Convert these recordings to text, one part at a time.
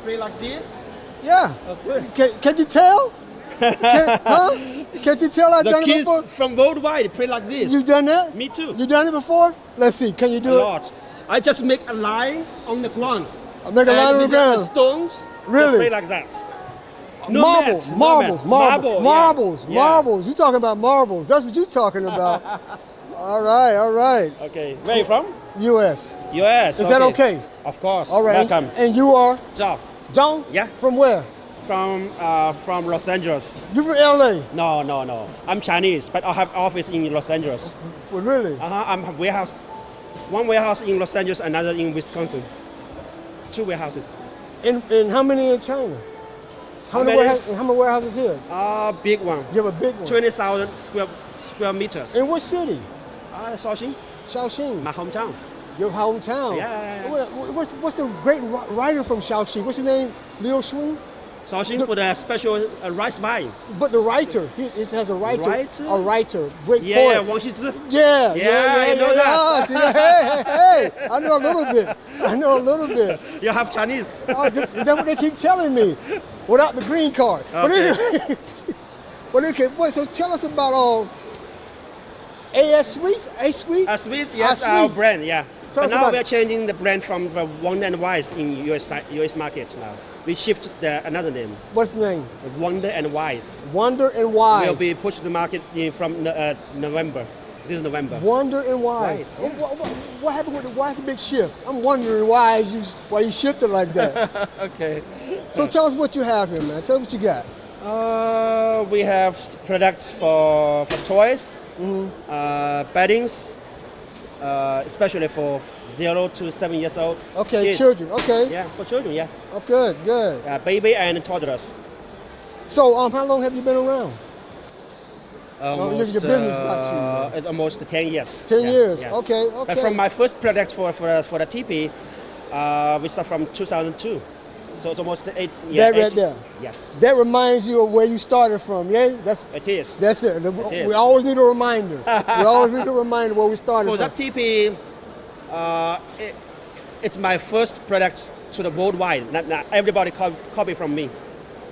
play like this. Yeah. Can you tell? Can't you tell I've The done it kids before? from worldwide play like this. You've done that? Me too. You done it before? Let's see. Can you do A it? lot. I just make a line on the ground. Make a line on the And with ground. stones. Really? They play like that. No Marbles, mat, no marbles, mat. marbles, marbles, yeah. marbles. You talking about marbles? That's what you talking about. All right, all right. Okay. Where are you from? U.S. U.S. Is that okay? Of course. All right. Welcome. And you are Zhao. John? Yeah. From where? From Los Angeles. You from L.A.? No. I'm Chinese, but I have office in Los Angeles. Well, really? I'm warehouse. One warehouse in Los Angeles, another in Wisconsin. 2 warehouses. And how many in China? How many warehouses here? Big one. You have a big one. 20,000 square meters. In what city? Shaoxing. Shaoxing. My hometown. Your hometown. Yeah. What's the great writer from Shaoxing? What's his name? Liu Xun? Shaoxing for the special rice buying. But the writer, it has a writer. Writer? A writer. Great Yeah, poet. Wang Xizhi. Yeah, I know that. See that? Hey, I know a little bit. You have Chinese. That's what they keep telling me, without the green card. Okay. So tell us about Asweets? Asweets, yes, our brand, yeah. Tell But us now about we're changing the brand from the Wonder and Wise in US market now. We shift another name. What's the name? Wonder and Wise. Wonder and Wise. Will be pushed to the market from November. This is November. Wonder and Wise. Right, What happened with why the big shift? I'm wondering why you shifted like that. Okay. So tell us what you have here, man. Tell us what you got. We have products for toys, beddings, especially for 0 to 7 years old. Okay, kids. children. Okay. Yeah, for children, yeah. Oh, good. Baby and toddlers. So, how long have you been around? Almost, your business got you. It's almost 10 years. 10 years. Yes. Okay. But from my first product for the TP, we start from 2002. So it's almost 8 years. That right there. Yes. That reminds you of where you started from, yeah? It is. That's it. It is. We always need a reminder. We always need a reminder where we started For from. that TP, it's my first product to the worldwide. Not everybody copy from me.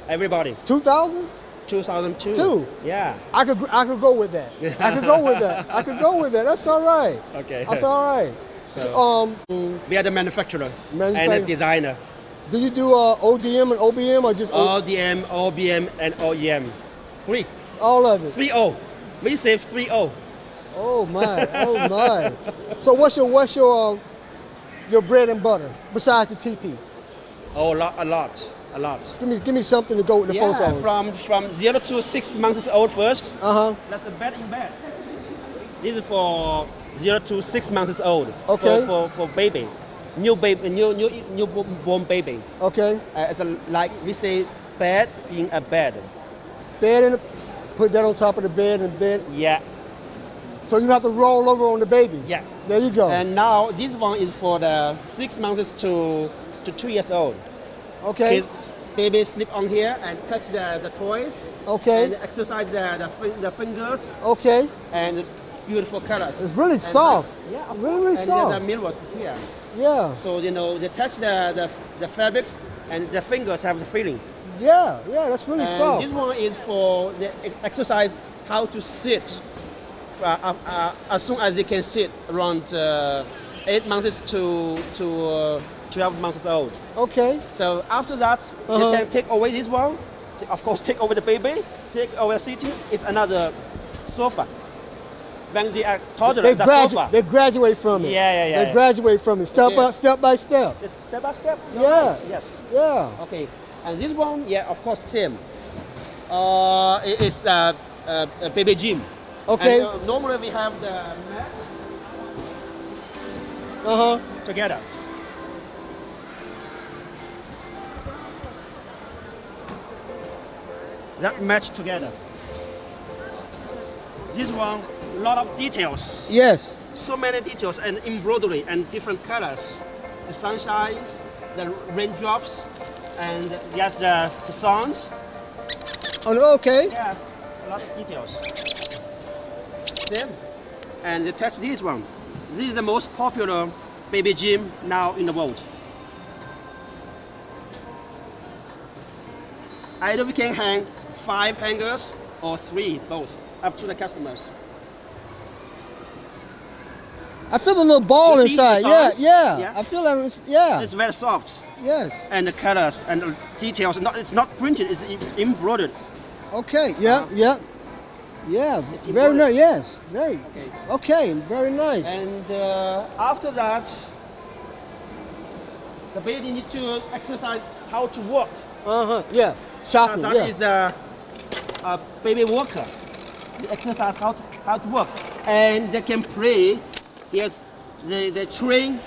Everybody. 2000? 2002. Two? Yeah. I could go with that. I could go with that. That's all right. Okay. That's all right. So, we are the manufacturer and the designer. Do you do ODM and OBM or just ODM, OBM, and OEM. 3. all of it? 3-0. We say 3-0. Oh my. So what's your bread and butter besides the TP? Oh, a lot. Give me something to go with the first one. From 0 to 6 months old first. That's the bed in bed. This is for 0 to 6 months old. Okay. For baby, newborn baby. Okay. It's like we say bed in a bed. Put that on top of the bed and bed. Yeah. So you have to roll over on the baby. Yeah. There you go. And now this one is for the 6 months to 2 years old. Okay. Kids, baby sleep on here and touch the toys. Okay. And exercise the fingers. Okay. And beautiful colors. It's really soft. Yeah, of really course. soft. And the mirrors here. Yeah. So they touch the fabrics and the fingers have the feeling. Yeah, that's really And soft. this one is for the exercise how to sit as soon as they can sit around 8 months to 12 months old. Okay. So after that, they can take away this one. Of course, take over the baby, take over sitting. It's another sofa. When they are toddlers, sofa. They graduate from it. Yeah. They graduate from it step by step. Step by step. Yeah. Right. Yes. Yeah. Okay. And this one, yeah, of course, same. It's a baby gym. Okay. And, normally we have the mat together. That match together. This one, a lot of details. Yes. So many details and embroidery and different colors. The sunshines, the raindrops, and yes, the suns. Oh, okay. Yeah, a lot of details. Same. And touch this one. This is the most popular baby gym now in the world. Either we can hang 5 hangers or 3, both, up to the customers. I feel a little ball You see the inside. Yeah, size? yeah. Yeah. I feel that. Yeah. It's very soft. Yes. And the colors and the details, it's not printed, it's embroidered. Okay. Yeah. Yeah. Yeah. Very embroidered. nice. Yes. Very. Okay. Okay. Very nice. And after that, the baby need to exercise how to walk. Yeah. Shocking. That Yeah. is the baby walker. They exercise how to walk, and they can play. Yes, they train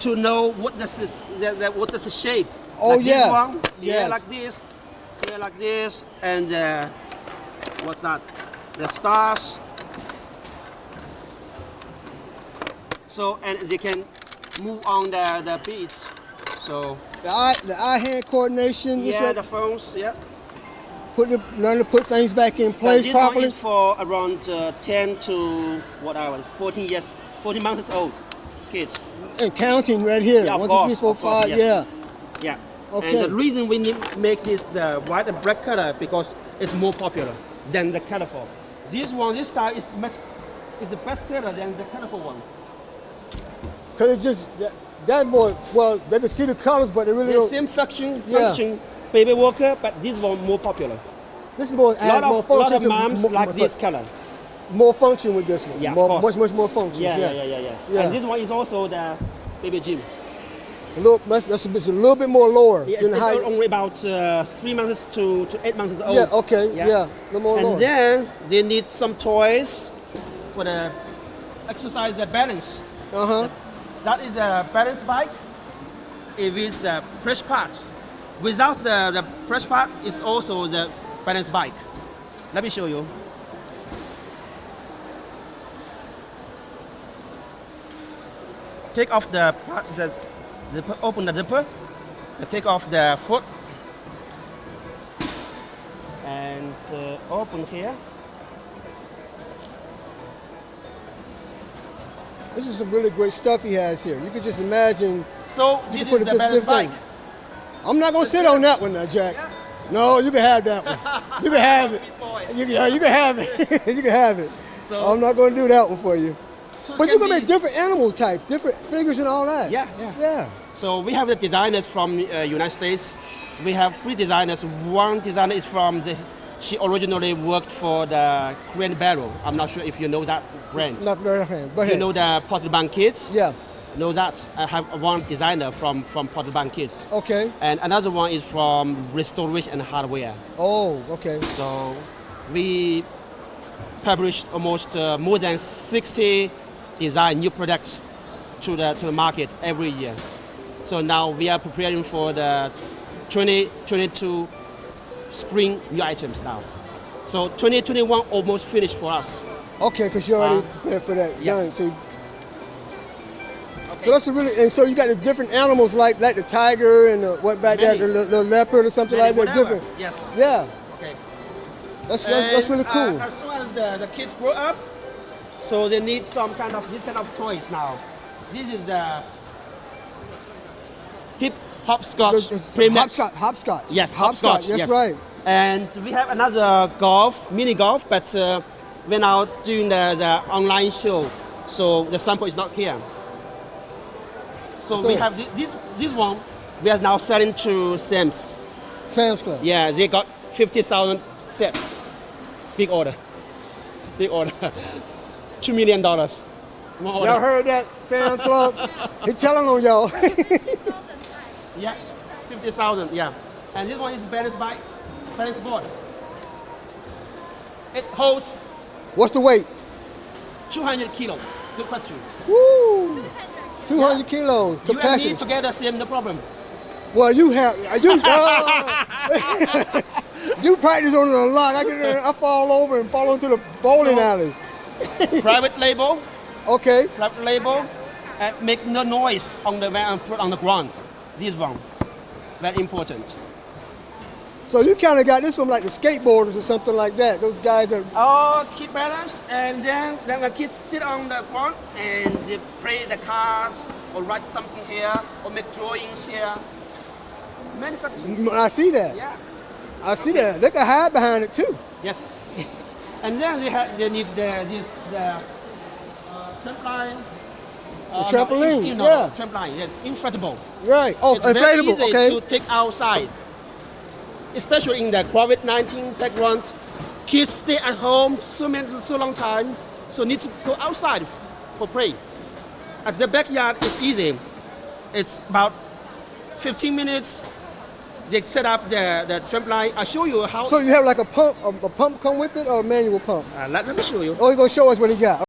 to know what this is, what is the shape. Oh, like yeah. This one, Yes. here like this, and what's that? The stars. So and they can move on the beats. So The eye-hand coordination. yeah, the phones, yeah. Learn to put things back in But place this properly. one is for around 10 to 14 years, 14 months old kids. And counting right here. Yeah, of 1, 2, course, 3, 4, of course, 5. yes. Yeah. Yeah. Okay. And the reason we make this the white and black color because it's more popular than the colorful. This style is the best seller than the colorful one. Cause it just that more. Well, they can see the colors, but they really The don't. same function, baby walker, but this one more popular. This more A adds more lot function. of to- moms more- like more- this color. More function with this one. Yeah, of more, course. much more function. Yeah. Yeah. And this one is also the baby gym. A little, that's a little bit more lower Yeah, than it's height. only about 3 months to 8 months old. Yeah. Okay. Yeah. A little more And lower. then they need some toys for the exercise the balance. That is a balance bike. It is the press part. Without the press part, it's also the balance bike. Let me show you. Take off the part, open the zipper, take off the foot, and open here. This is some really great stuff he has here. You could just imagine. So You this can put is a the balance different thing. bike. I'm not gonna sit on that one now, Jack. No, you can have that one. You can have it. Sweet boy. You can have it. You can have it. So- I'm not gonna do that one for you. So it But can you can be- make different animal types, different figures and all that. Yeah. Yeah. So we have the designers from United States. We have 3 designers. One designer is she originally worked for the Korean Barrel. I'm not sure if you know that brand. Not very hand. Go You ahead. know the Portal Bank Kids? Yeah. Know that. I have one designer from Portal Bank Kids. Okay. And another one is from Restoration and Hardware. Oh, okay. So we published almost more than 60 new products to the market every year. So now we are preparing for the 2022 spring new items now. So 2021 almost finished for us. Okay, because you already prepared for that. yes. Done. So that's a really, and so you got the different animals like the tiger and the, what back Many. there, the leopard or something like that. Whatever. Different. Yes. Yeah. Okay. That's And, really cool. as soon as the kids grow up, so they need this kind of toys now. This is the hip hopscotch premix. Hopscotch. Yes, hopscotch. hopscotch. That's yes. right. And we have another mini golf, but we're now doing the online show, so the sample is not here. So we have this one. We are now selling to Sam's. Sam's Club. Yeah, they got 50,000 sets. Big order. $2 million. More order. Y'all heard that, Sam's Club? He telling on y'all. Yeah, 50,000. Yeah, and this one is balance board. It holds What's the weight? 200 kilos. Good question. Woo! 200 kilos. You and me Capacity. together, same no problem. Well, you you practice on it a lot. I fall over and fall into the bowling alley. Private label, Okay. and make no noise on the ground. This one, very important. So you kind of got this from like the skateboarders or something like that. Those guys that. Oh, keep balance, and then the kids sit on the ground and they play the cards or write something here or make drawings here. Manufacturing. I see that. Yeah. I see that. They can hide behind it too. Yes. And then they need this trampoline. The trampoline, you know, yeah. Trampoline, yeah, inflatable. Right. Oh, It's very inflatable. easy Okay. to take outside, especially in the COVID-19 background. Kids stay at home so long time, so need to go outside for play. At the backyard, it's easy. It's about 15 minutes. They set up the trampoline. I'll show you how. So you have like a pump come with it, or a manual pump? Let me show you. Oh, you're gonna show us what he got.